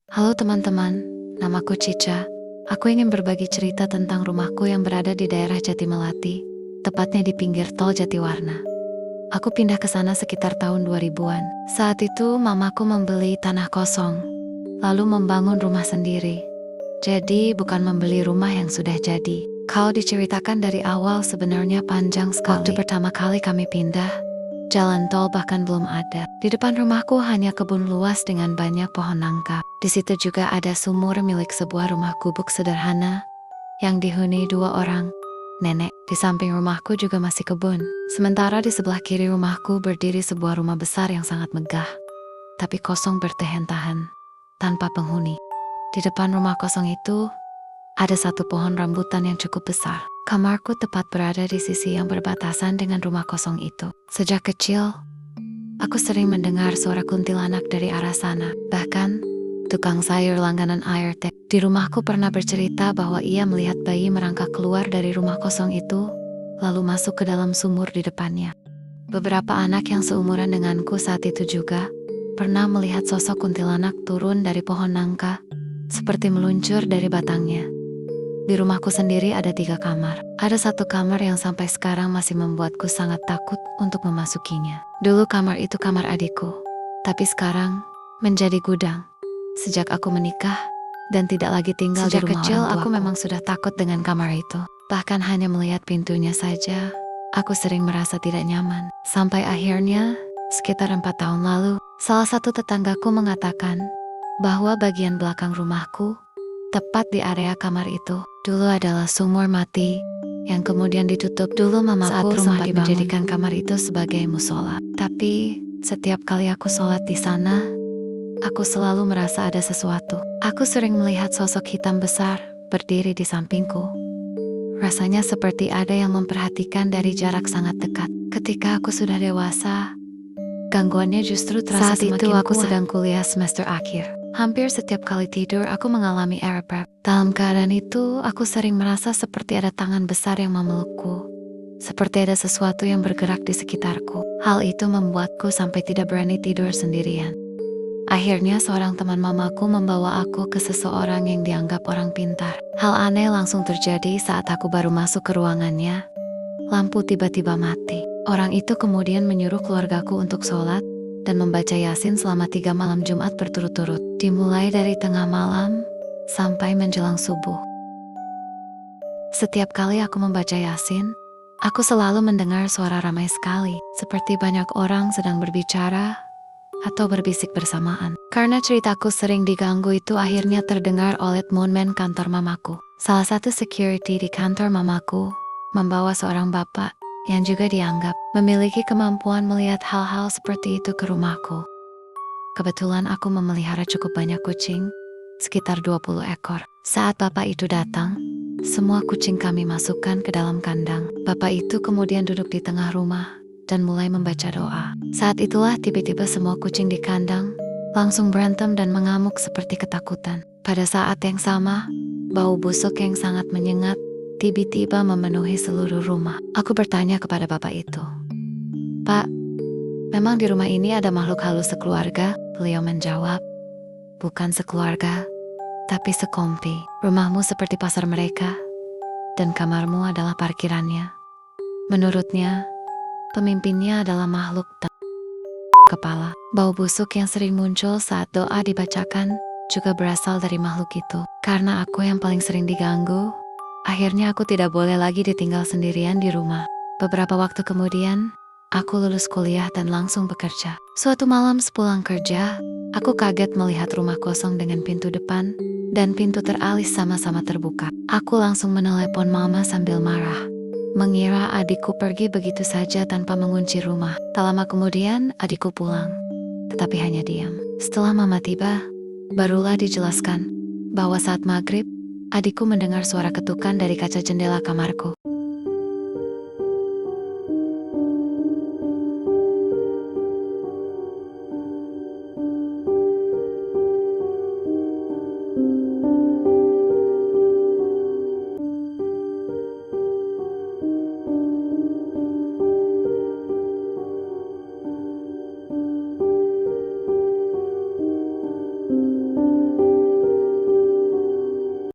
Halo teman-teman, namaku Cica. Aku ingin berbagi cerita tentang rumahku yang berada di daerah Jatimelati, tepatnya di pinggir tol Jatiwarna. Aku pindah ke sana sekitar tahun 2000-an. Saat itu mamaku membeli tanah kosong, lalu membangun rumah sendiri. Jadi bukan membeli rumah yang sudah jadi. Kalau diceritakan dari awal sebenarnya panjang sekali. Waktu pertama kali kami pindah, jalan tol bahkan belum ada. Di depan rumahku hanya kebun luas dengan banyak pohon nangka. Di situ juga ada sumur milik sebuah rumah gubuk sederhana yang dihuni 2 orang nenek. Di samping rumahku juga masih kebun. Sementara di sebelah kiri rumahku berdiri sebuah rumah besar yang sangat megah, tapi kosong bertahan-tahan, tanpa penghuni. Di depan rumah kosong itu ada satu pohon rambutan yang cukup besar. Kamarku tepat berada di sisi yang berbatasan dengan rumah kosong itu. Sejak kecil, aku sering mendengar suara kuntilanak dari arah sana. Bahkan, tukang sayur langganan ART di rumahku pernah bercerita bahwa ia melihat bayi merangkak keluar dari rumah kosong itu, lalu masuk ke dalam sumur di depannya. Beberapa anak yang seumuran denganku saat itu juga pernah melihat sosok kuntilanak turun dari pohon nangka, seperti meluncur dari batangnya. Di rumahku sendiri ada 3 kamar. Ada satu kamar yang sampai sekarang masih membuatku sangat takut untuk memasukinya. Dulu kamar itu kamar adikku, tapi sekarang menjadi gudang. Sejak aku menikah dan tidak lagi tinggal di rumah orang tuaku. Sejak kecil aku memang sudah takut dengan kamar itu. Bahkan hanya melihat pintunya saja, aku sering merasa tidak nyaman. Sampai akhirnya, sekitar 4 tahun lalu, salah satu tetanggaku mengatakan bahwa bagian belakang rumahku, tepat di area kamar itu, dulu adalah sumur mati yang kemudian ditutup. Dulu mamaku sempat menjadikan kamar itu sebagai musola. Tapi setiap kali aku sholat di sana, aku selalu merasa ada sesuatu. Aku sering melihat sosok hitam besar berdiri di sampingku. Rasanya seperti ada yang memperhatikan dari jarak sangat dekat. Ketika aku sudah dewasa, gangguannya justru terasa semakin kuat. Saat itu aku sedang kuliah semester akhir. Hampir setiap kali tidur aku mengalami error. Dalam keadaan itu, aku sering merasa seperti ada tangan besar yang memelukku. Seperti ada sesuatu yang bergerak di sekitarku. Hal itu membuatku sampai tidak berani tidur sendirian. Akhirnya seorang teman mamaku membawa aku ke seseorang yang dianggap orang pintar. Hal aneh langsung terjadi saat aku baru masuk ke ruangannya. Lampu tiba-tiba mati. Orang itu kemudian menyuruh keluargaku untuk sholat dan membaca Yasin selama 3 malam Jumat berturut-turut, dimulai dari tengah malam sampai menjelang subuh. Setiap kali aku membaca Yasin, aku selalu mendengar suara ramai sekali, seperti banyak orang sedang berbicara atau berbisik bersamaan. Karena ceritaku sering diganggu itu akhirnya terdengar oleh moonman kantor mamaku. Salah satu security di kantor mamaku membawa seorang bapak yang juga dianggap memiliki kemampuan melihat hal-hal seperti itu ke rumahku. Kebetulan aku memelihara cukup banyak kucing, sekitar 20 ekor. Saat bapak itu datang, semua kucing kami masukkan ke dalam kandang. Bapak itu kemudian duduk di tengah rumah dan mulai membaca doa. Saat itulah tiba-tiba semua kucing di kandang langsung berantem dan mengamuk seperti ketakutan. Pada saat yang sama, bau busuk yang sangat menyengat tiba-tiba memenuhi seluruh rumah. Aku bertanya kepada bapak itu, "Pak, memang di rumah ini ada makhluk halus sekeluarga?" Beliau menjawab, "Bukan sekeluarga, tapi sekompi. Rumahmu seperti pasar mereka, dan kamarmu adalah parkirannya." Menurutnya, pemimpinnya adalah makhluk kepala. Bau busuk yang sering muncul saat doa dibacakan juga berasal dari makhluk itu. Karena aku yang paling sering diganggu, akhirnya aku tidak boleh lagi ditinggal sendirian di rumah. Beberapa waktu kemudian, aku lulus kuliah dan langsung bekerja. Suatu malam sepulang kerja, aku kaget melihat rumah kosong dengan pintu depan dan pintu teralis sama-sama terbuka. Aku langsung menelepon mama sambil marah, mengira adikku pergi begitu saja tanpa mengunci rumah. Tak lama kemudian, adikku pulang, tetapi hanya diam. Setelah mama tiba, barulah dijelaskan bahwa saat maghrib, adikku mendengar suara ketukan dari kaca jendela kamarku.